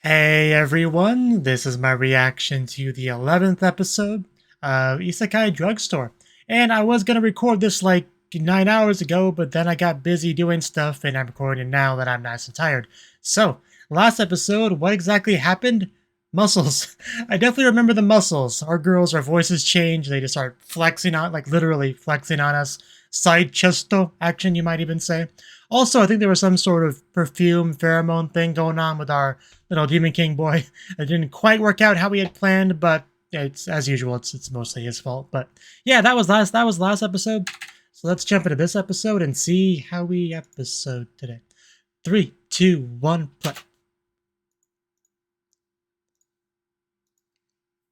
Hey everyone, this is my reaction to the 11th episode of Isekai Drugstore. And I was gonna record this like 9 hours ago, but then I got busy doing stuff and I'm recording now that I'm nice and tired. So, last episode, what exactly happened? Muscles. I definitely remember the muscles. Our voices change, they just start flexing on, like literally flexing on us. Side chesto action, you might even say. Also, I think there was some sort of perfume pheromone thing going on with our little Demon King boy. It didn't quite work out how we had planned, but it's as usual. It's mostly his fault. But yeah, that was last episode. So let's jump into this episode and see how we episode today. 3, 2, 1, play.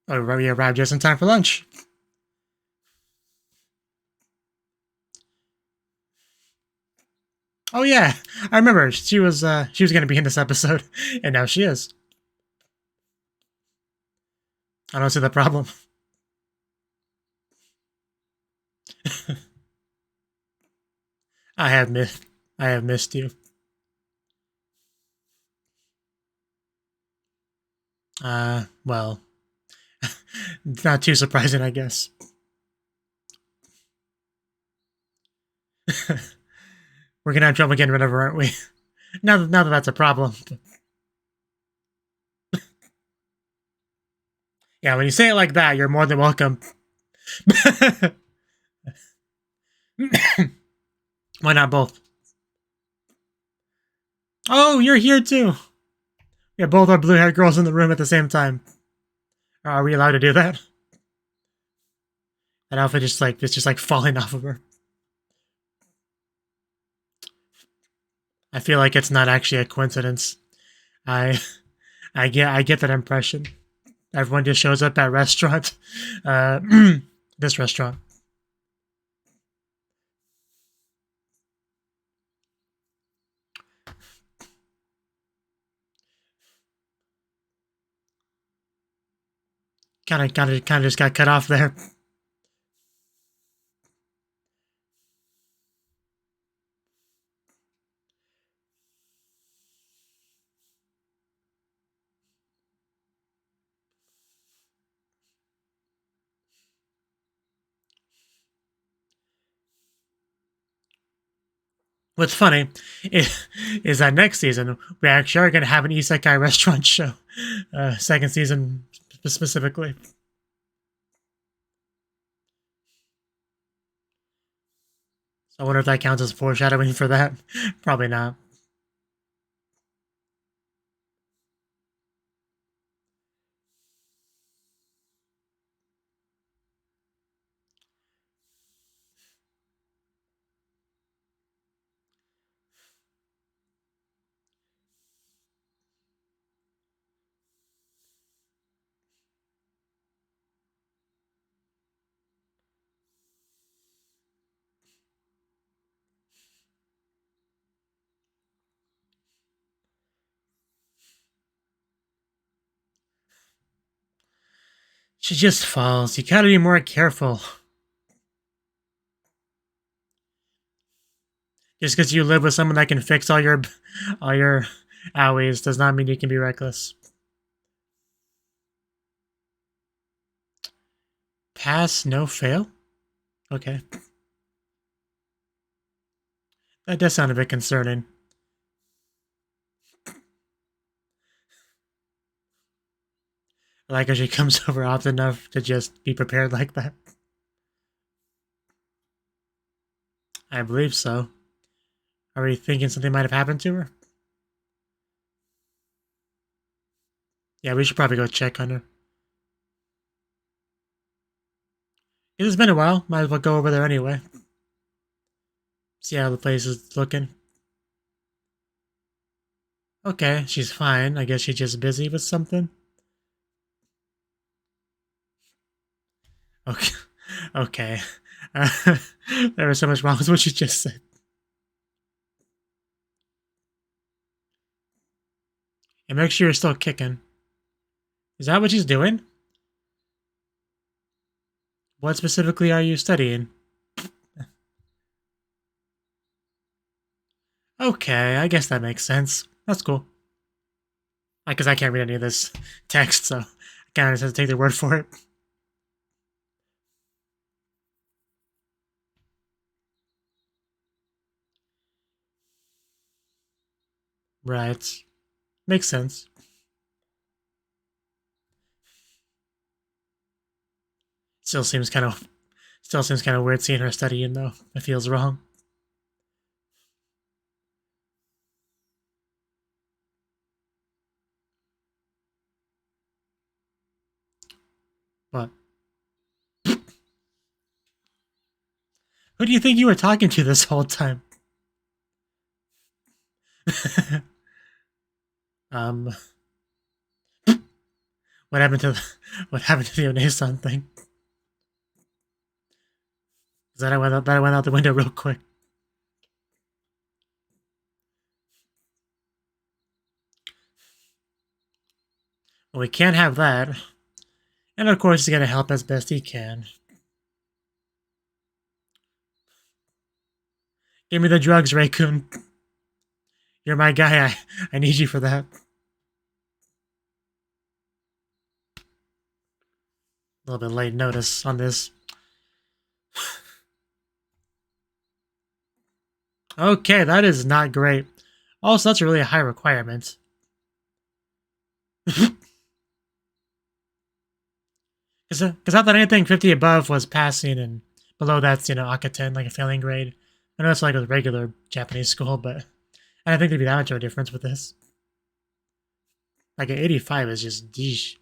Oh, we arrived just in time for lunch. Oh yeah, I remember she was gonna be in this episode, and now she is. I don't see the problem. I have missed I have missed you. Well, not too surprising, I guess. We're gonna have trouble getting rid of her, aren't we? Now that that's a problem. Yeah, when you say it like that, you're more than welcome. Why not both? Oh, you're here too. Yeah, both are blue-haired girls in the room at the same time. Are we allowed to do that? That outfit it's just like falling off of her. I feel like it's not actually a coincidence. I I get that impression. Everyone just shows up at restaurant. Uh, this restaurant. Kind of just got cut off there. What's funny is that next season we actually are going to have an isekai restaurant show, second season specifically. So I wonder if that counts as foreshadowing for that. Probably not. She just falls. You gotta be more careful. Just because you live with someone that can fix all your owies does not mean you can be reckless. Pass, no fail? Okay. That does sound a bit concerning. I like how she comes over often enough to just be prepared like that. I believe so. Are we thinking something might have happened to her? Yeah, we should probably go check on her. It has been a while. Might as well go over there anyway. See how the place is looking. Okay, she's fine. I guess she's just busy with something. Okay. Okay. There was so much wrong with what you just said. And make sure you're still kicking. Is that what she's doing? What specifically are you studying? Okay, I guess that makes sense. That's cool. Because I can't read any of this text, so I kind of just have to take their word for it. Right. Makes sense. Still seems kind of weird seeing her studying though. It feels wrong. But who do you think you were talking to this whole time? um what happened to the One-san thing? That I went out the window real quick. Well, we can't have that. And of course, he's gonna help as best he can. Give me the drugs, Ray-kun. You're my guy. I need you for that. A little bit late notice on this. Okay, that is not great. Also, that's a really high requirement. Because I thought anything 50 above was passing, and below that's, Akaten, like a failing grade. I know it's like a regular Japanese school, but I don't think there'd be that much of a difference with this. Like an 85 is just deesh.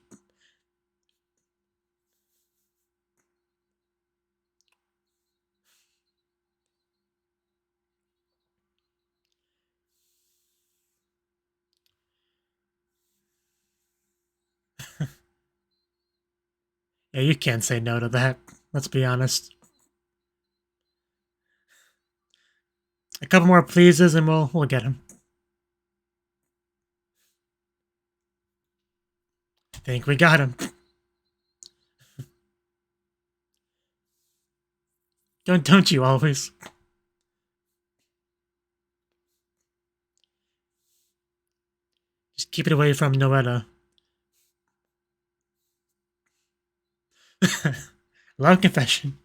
Yeah, you can't say no to that. Let's be honest. A couple more pleases and we'll get him. I think we got him. Don't you always? Just keep it away from Noetta. Love confession.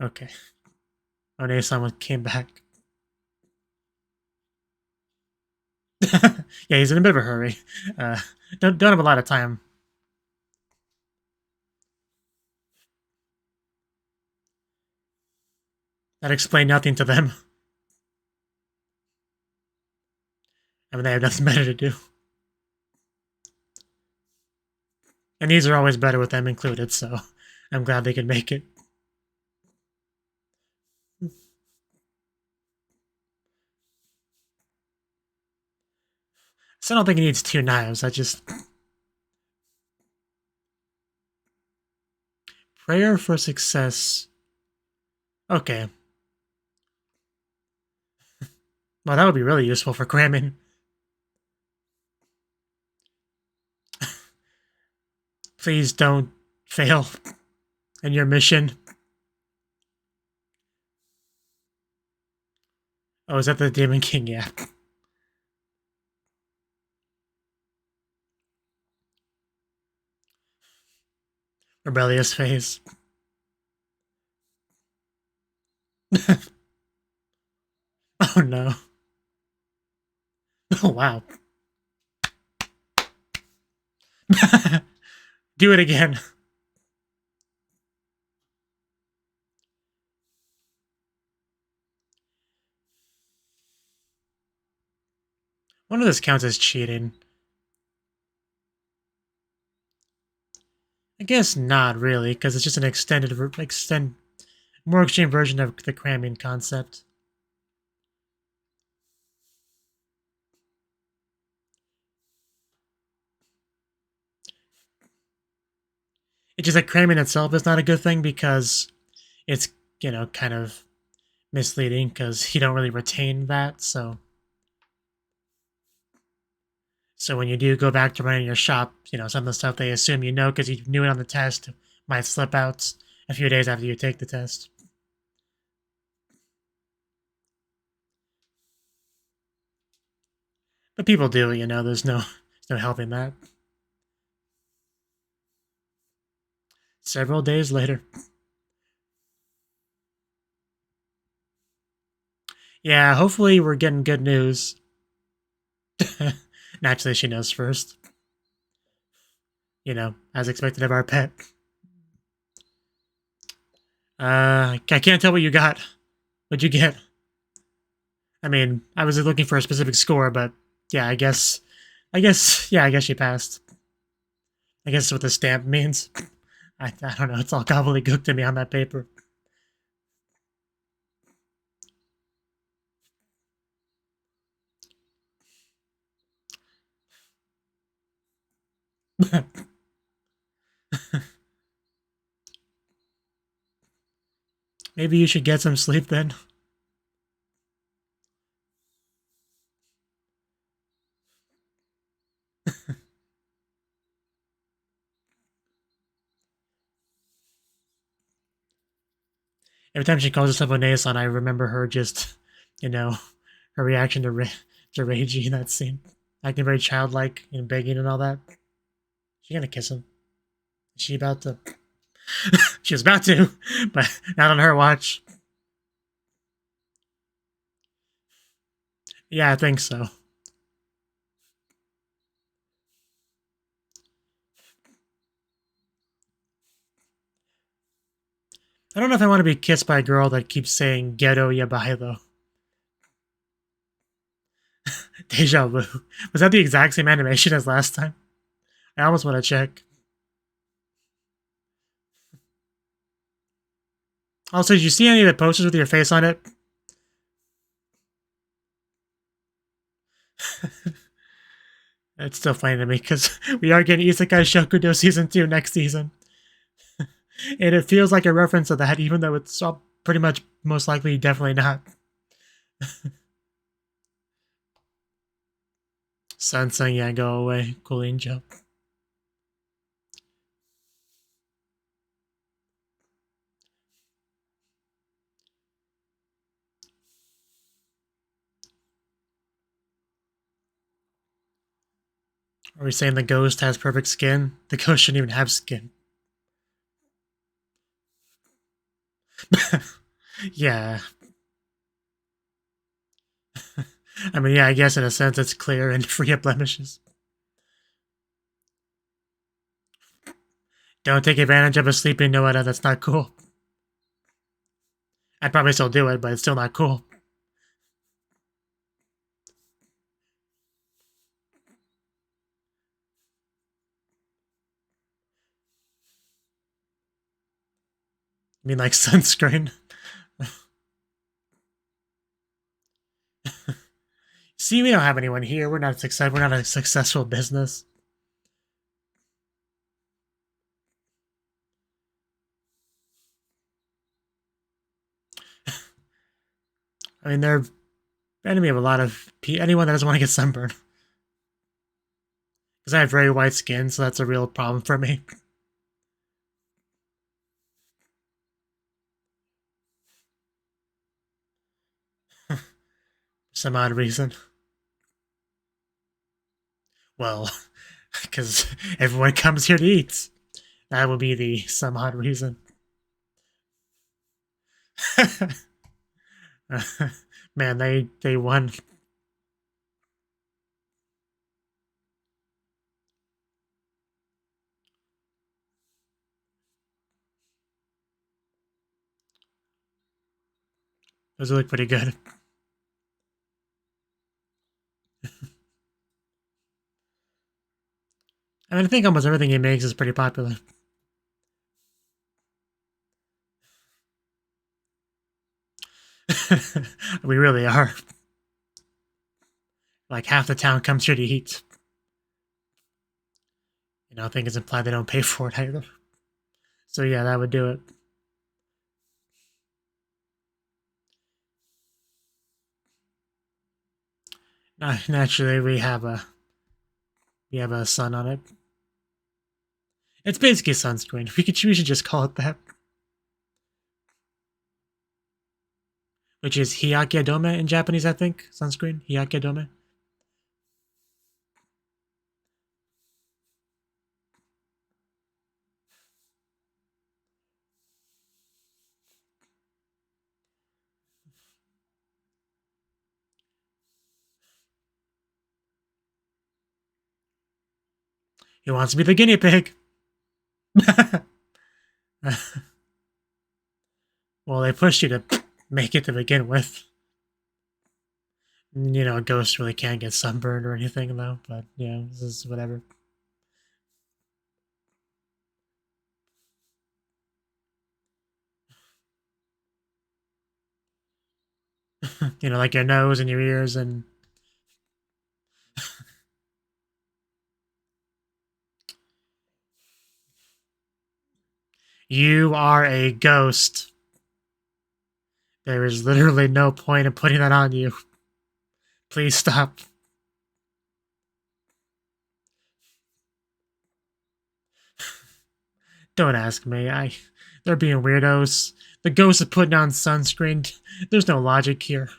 Okay. One came back. Yeah, he's in a bit of a hurry. Don't have a lot of time. That explained nothing to them. I mean, they have nothing better to do. And these are always better with them included, so I'm glad they could make it. So I don't think he needs 2 knives, I just... Prayer for success. Okay. Well, that would be really useful for cramming. Please don't fail in your mission. Oh, is that the Demon King? Yeah. Rebellious phase. Oh no. Oh wow. Do it again. One of this counts as cheating. I guess not really, because it's just an more extreme version of the cramming concept. It's just that cramming itself is not a good thing because it's, kind of misleading because you don't really retain that, so when you do go back to running your shop, some of the stuff they assume you know because you knew it on the test might slip out a few days after you take the test. But people do, you know, there's no helping that. Several days later. Yeah, hopefully we're getting good news. Naturally, she knows first. You know, as expected of our pet. I can't tell what you got. What'd you get? I mean, I was looking for a specific score, but yeah, I guess she passed. I guess that's what the stamp means. I don't know, it's all gobbledygook to me on that paper. Maybe you should get some sleep then. Every time she calls herself a Nason, I remember her just, you know, her reaction to Reiji in that scene. Acting very childlike and begging and all that. She gonna kiss him. Is she about to? She was about to, but not on her watch. Yeah, I think so. I don't know if I want to be kissed by a girl that keeps saying ghetto yabai though. Deja vu. Was that the exact same animation as last time? I almost want to check. Also, did you see any of the posters with your face on it? It's still funny to me because we are getting Isekai Shokudo Season 2 next season. And it feels like a reference to that, even though it's all pretty much most likely definitely not. Sun saying, yeah, go away. Cooling jump. Are we saying the ghost has perfect skin? The ghost shouldn't even have skin. Yeah. I mean, yeah, I guess in a sense it's clear and free of blemishes. Don't take advantage of a sleeping Noetta, that's not cool. I'd probably still do it, but it's still not cool. I mean, like sunscreen. See, we don't have anyone here. We're not a successful business. I mean, they're enemy of a lot of anyone that doesn't want to get sunburned. Because I have very white skin, so that's a real problem for me. For some odd reason. Well, because everyone comes here to eat. That would be the some odd reason. Man, they won. Those look pretty good. I mean, I think almost everything he makes is pretty popular. We really are. Like, half the town comes here to eat. You know, I think it's implied they don't pay for it either. So yeah, that would do it. Naturally, we have a sun on it. It's basically sunscreen. We should just call it that. Which is hiyake dome in Japanese, I think. Sunscreen, hiyake dome. He wants to be the guinea pig. Well, they pushed you to make it to begin with. You know, a ghost really can't get sunburned or anything, though, but, you know, this is whatever. You know, like your nose and your ears and... You are a ghost. There is literally no point in putting that on you. Please stop. Don't ask me. They're being weirdos. The ghost is putting on sunscreen. There's no logic here.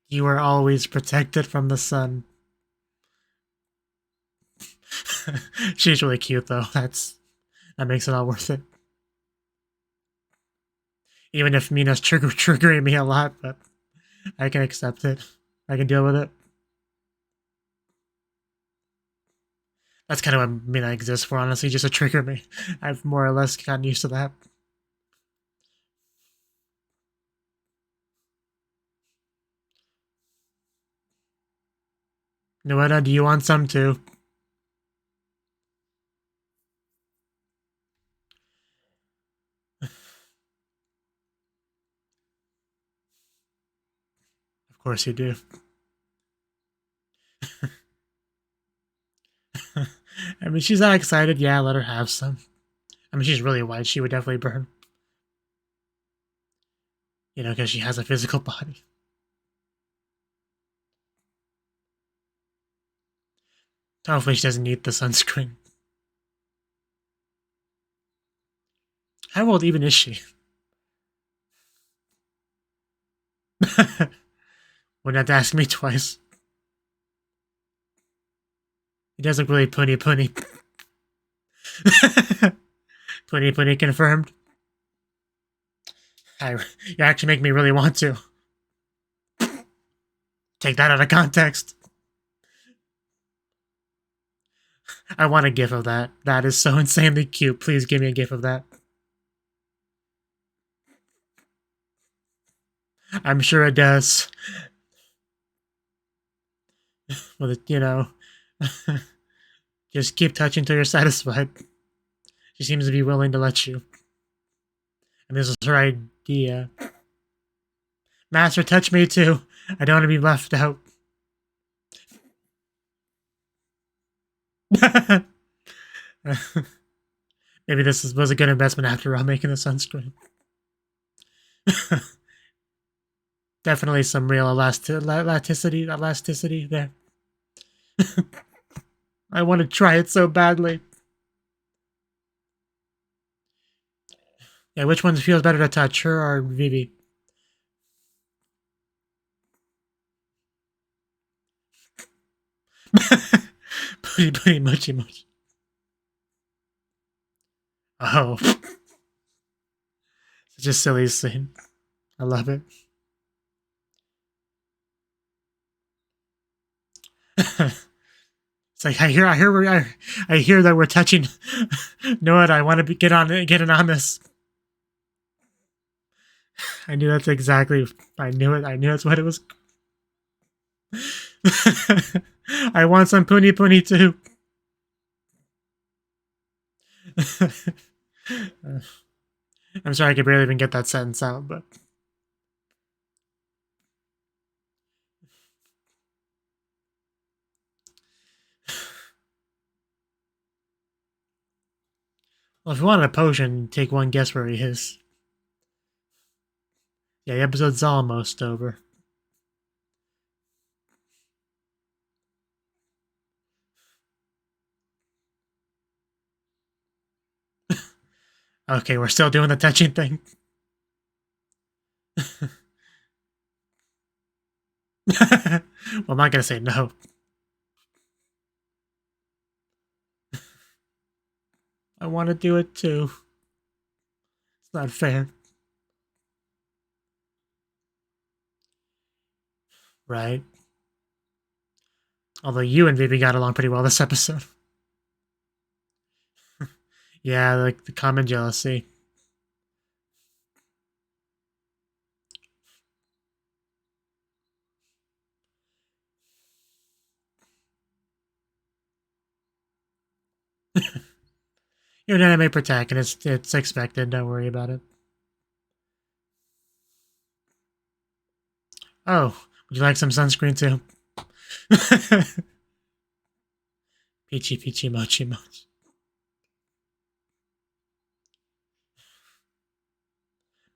You are always protected from the sun. She's really cute, though. That makes it all worth it. Even if Mina's triggering me a lot, but I can accept it. I can deal with it. That's kind of what Mina exists for, honestly, just to trigger me. I've more or less gotten used to that. Noetta, do you want some too? Of course you do. I mean, she's not excited. Yeah, let her have some. I mean, she's really white. She would definitely burn. You know, because she has a physical body. Hopefully she doesn't need the sunscreen. How old even is she? Wouldn't have to ask me twice. He does look really punny. Punny confirmed. You actually make me really want to. Take that out of context. I want a gif of that. That is so insanely cute. Please give me a gif of that. I'm sure it does. Well, you know, just keep touching till you're satisfied. She seems to be willing to let you. And this is her idea. Master, touch me too. I don't want to be left out. Maybe this was a good investment after all, making the sunscreen. Definitely some real elasticity there. I want to try it so badly. Yeah, which one feels better to touch, her or Vivi? Putty, muchy. Oh. Such a silly scene. I love it. It's like I hear that we're touching. Know what? I want to get in on this. I knew that's exactly. I knew it. I knew that's what it was. I want some puni too. I'm sorry I could barely even get that sentence out, but. Well, if you wanted a potion, take one guess where he is. Yeah, the episode's almost over. Okay, we're still doing the touching thing. Well, I'm not gonna say no. I want to do it too. It's not fair. Right? Although you and Vivi got along pretty well this episode. Yeah, like the common jealousy. You're an anime protagonist. It's expected. Don't worry about it. Oh, would you like some sunscreen too? Peachy, peachy, mochi, mochi.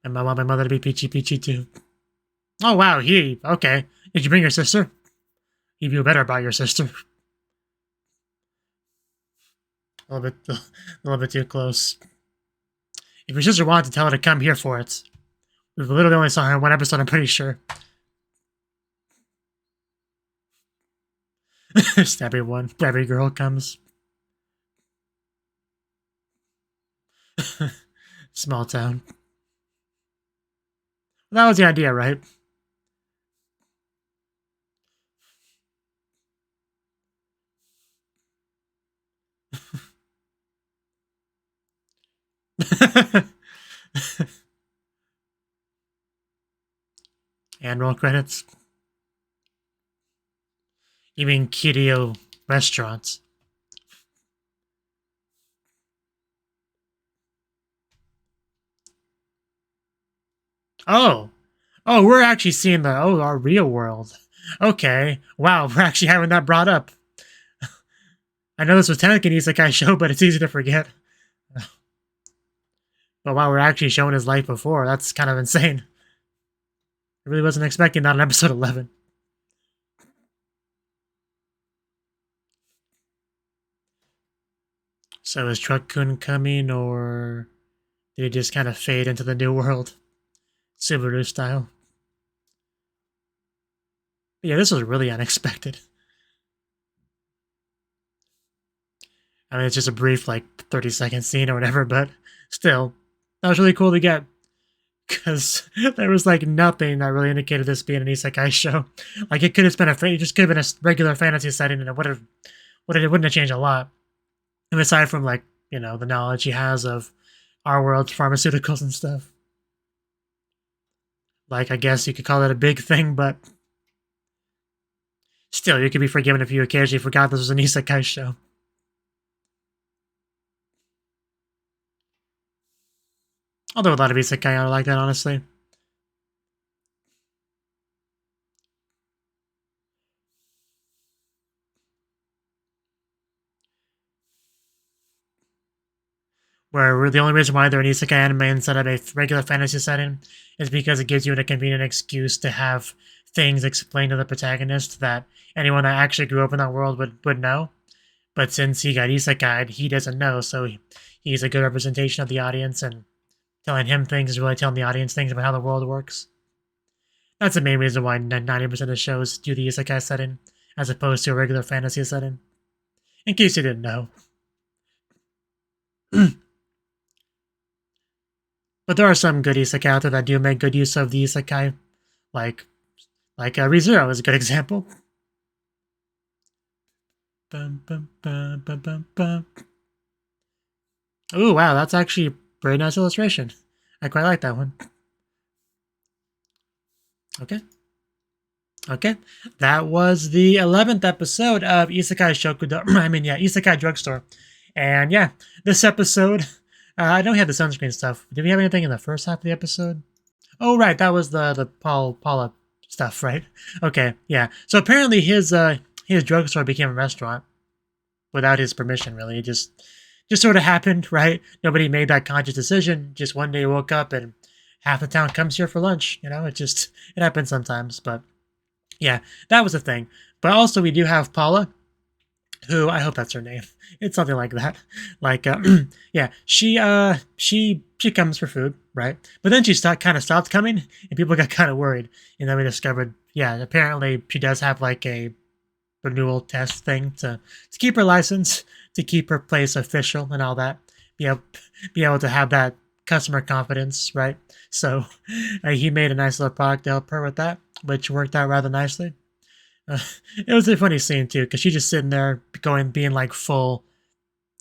And I want my mother to be peachy, peachy too. Oh, wow, okay. Did you bring your sister? You feel better about your sister. A little bit too close. If your sister wanted to tell her to come here for it. We literally only saw her in one episode, I'm pretty sure. Just every girl comes. Small town. Well, that was the idea, right? And roll credits. You mean Kirio restaurants? Oh, we're actually seeing our real world. Okay, wow, we're actually having that brought up. I know this was technically an Isekai show, but it's easy to forget. But wow, we're actually showing his life before. That's kind of insane. I really wasn't expecting that on episode 11. So is Truck-kun coming, or did he just kind of fade into the new world? Subaru style. But yeah, this was really unexpected. I mean, it's just a brief, 30-second scene or whatever, but still, that was really cool to get. Because there was, nothing that really indicated this being an Isekai show. It could have been it just could have been a regular fantasy setting, and it wouldn't have changed a lot. And aside from, the knowledge he has of our world's pharmaceuticals and stuff. I guess you could call that a big thing, but still, you could be forgiven if you occasionally forgot this was an Isekai show. Although a lot of Isekai are like that, honestly. Where the only reason why they're an Isekai anime instead of a regular fantasy setting is because it gives you a convenient excuse to have things explained to the protagonist that anyone that actually grew up in that world would know. But since he got Isekai'd, he doesn't know, so he's a good representation of the audience, and telling him things is really telling the audience things about how the world works. That's the main reason why 90% of shows do the Isekai setting, as opposed to a regular fantasy setting. In case you didn't know. But there are some good Isekai out there that do make good use of the Isekai. Like ReZero is a good example. Bum, bum, bum, bum, bum, bum. Ooh, wow, that's actually a very nice illustration. I quite like that one. Okay. That was the 11th episode of Isekai Isekai Drugstore. And yeah, this episode, I know we had the sunscreen stuff. Did we have anything in the first half of the episode? Oh, right, that was the Paula stuff, right? Okay, yeah. So apparently his drugstore became a restaurant without his permission, really. It just sort of happened, right? Nobody made that conscious decision. Just one day he woke up and half the town comes here for lunch. It happens sometimes, but yeah, that was a thing. But also we do have Paula, who, I hope that's her name. It's something like that. Yeah, she comes for food, right? But then she kind of stopped coming, and people got kind of worried. And then we discovered, yeah, apparently she does have a renewal test thing to keep her license, to keep her place official and all that. be able to have that customer confidence, right? So he made a nice little product to help her with that, which worked out rather nicely. It was a funny scene too, because she's just sitting there being like full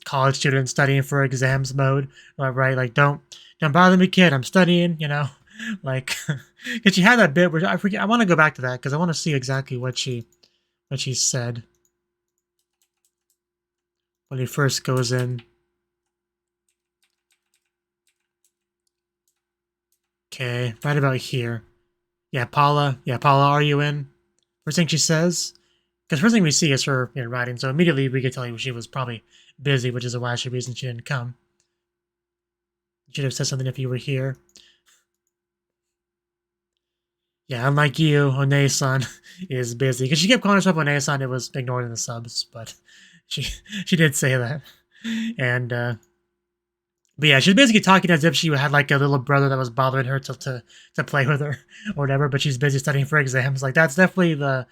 college student studying for exams mode, right? Like, don't bother me, kid. I'm studying, like, because she had that bit where I forget. I want to go back to that because I want to see exactly what she said when he first goes in. Okay, right about here. Yeah, Paula, are you in? First thing she says, because first thing we see is her writing, so immediately we could tell you she was probably busy, which is a why reason she didn't come. You should have said something if you were here. Yeah, unlike you, One-san is busy. Because she kept calling herself One-san, it was ignored in the subs, but she did say that. And, but yeah, she's basically talking as if she had like a little brother that was bothering her to play with her or whatever, but she's busy studying for exams. Like, that's definitely the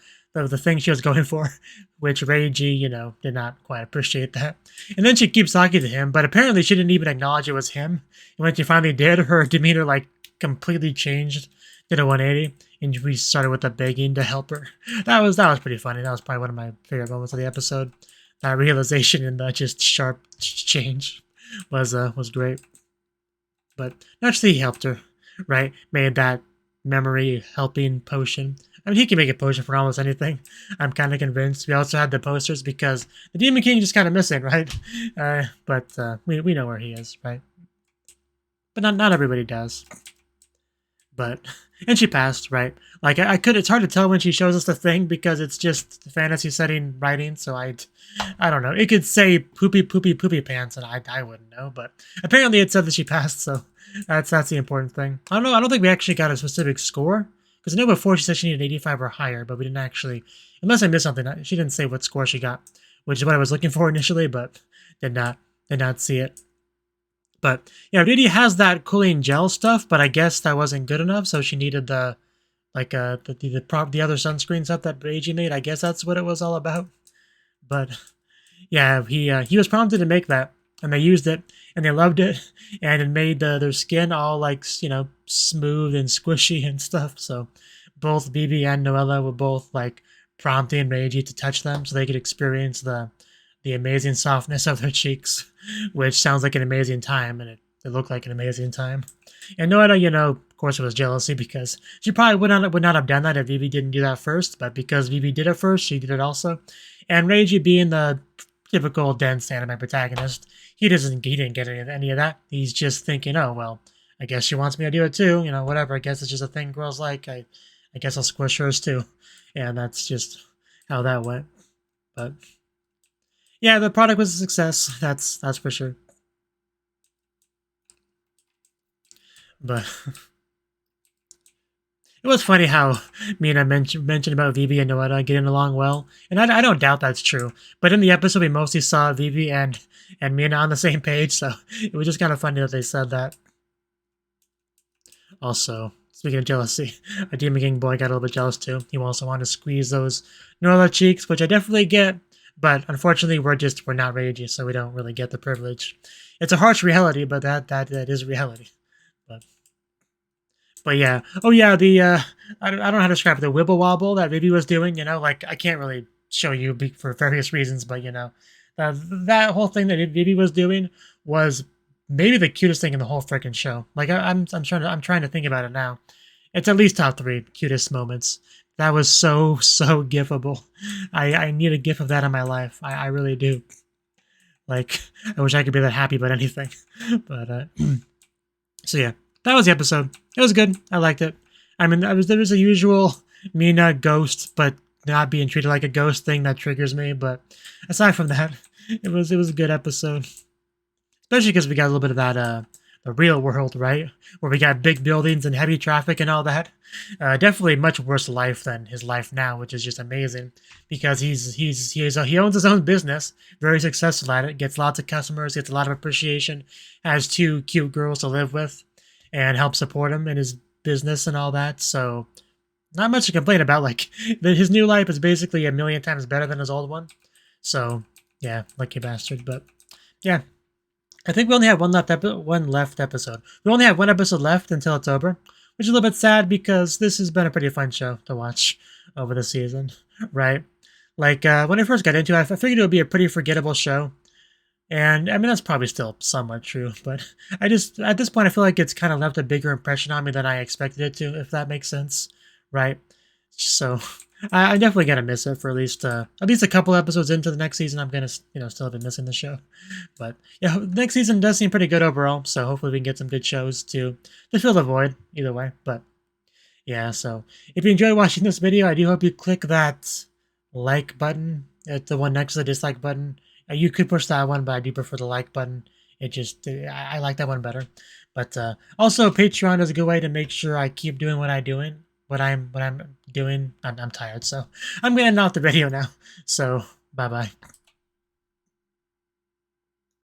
thing she was going for, which Reiji, did not quite appreciate that. And then she keeps talking to him, but apparently she didn't even acknowledge it was him. And when she finally did, her demeanor like completely changed, did a 180, and we started with the begging to help her. That was pretty funny. That was probably one of my favorite moments of the episode. That realization and that just sharp change was great. But naturally he helped her, right? Made that memory helping potion. I mean, he can make a potion for almost anything. I'm kind of convinced. We also had the posters because the Demon King just kind of missing, right? But we know where he is, right? But not everybody does. But, and she passed, right? Like, it's hard to tell when she shows us the thing because it's just fantasy setting writing, so I don't know. It could say poopy pants, and I wouldn't know, but apparently it said that she passed, so that's the important thing. I don't know, I don't think we actually got a specific score, because I know before she said she needed 85 or higher, but we didn't actually, unless I missed something, she didn't say what score she got, which is what I was looking for initially, but did not see it. But yeah, Rudy has that cooling gel stuff, but I guess that wasn't good enough, so she needed the other sunscreen stuff that Reiji made. I guess that's what it was all about. But yeah, he was prompted to make that, and they used it, and they loved it, and it made their skin all like smooth and squishy and stuff. So both Bibi and Noella were both like prompting Reiji to touch them, so they could experience the amazing softness of their cheeks, which sounds like an amazing time, and it looked like an amazing time. And Noella, of course, it was jealousy because she probably would not have done that if Vivi didn't do that first, but because Vivi did it first, she did it also. And Reiji, being the typical dense anime protagonist, he didn't get any of that. He's just thinking, oh, well, I guess she wants me to do it too, whatever. I guess it's just a thing girls like. I guess I'll squish hers too. And that's just how that went. But yeah, the product was a success. That's for sure. But it was funny how Mina mentioned about Vivi and Noetta getting along well, and I don't doubt that's true. But in the episode, we mostly saw Vivi and Mina on the same page, so it was just kind of funny that they said that. Also, speaking of jealousy, a Demon King boy got a little bit jealous too. He also wanted to squeeze those Noella cheeks, which I definitely get. But unfortunately, we're not Reiji, so we don't really get the privilege. It's a harsh reality, but that is reality. But yeah. Oh yeah, I don't know how to describe it. The wibble wobble that Vivi was doing, like I can't really show you for various reasons, but that whole thing that Vivi was doing was maybe the cutest thing in the whole freaking show. Like I'm trying to think about it now. It's at least top 3 cutest moments. That was so gifable. I need a gif of that in my life. I really do. Like, I wish I could be that happy about anything. But so yeah, that was the episode. It was good. I liked it. I mean, there was a usual Mina ghost, but not being treated like a ghost thing that triggers me. But aside from that, it was a good episode. Especially because we got a little bit of that the real world, right? Where we got big buildings and heavy traffic and all that. Definitely much worse life than his life now, which is just amazing because he owns his own business, very successful at it, gets lots of customers, gets a lot of appreciation, has 2 cute girls to live with, and help support him in his business and all that. So not much to complain about. Like his new life is basically a million times better than his old one. So yeah, lucky bastard. But yeah. I think we only have one left episode. We only have one episode left until it's over, which is a little bit sad because this has been a pretty fun show to watch over the season, right? Like, when I first got into it, I figured it would be a pretty forgettable show. And, I mean, that's probably still somewhat true, but at this point, I feel like it's kind of left a bigger impression on me than I expected it to, if that makes sense, right? So, I'm definitely gonna miss it for at least a couple episodes into the next season. I'm gonna, still be missing the show, but yeah, next season does seem pretty good overall. So hopefully we can get some good shows to fill the void. Either way, but yeah. So if you enjoyed watching this video, I do hope you click that like button. It's the one next to the dislike button. You could push that one, but I do prefer the like button. It just I like that one better. But also, Patreon is a good way to make sure I keep doing what I'm doing. I'm tired, so I'm gonna end off the video now. So bye bye.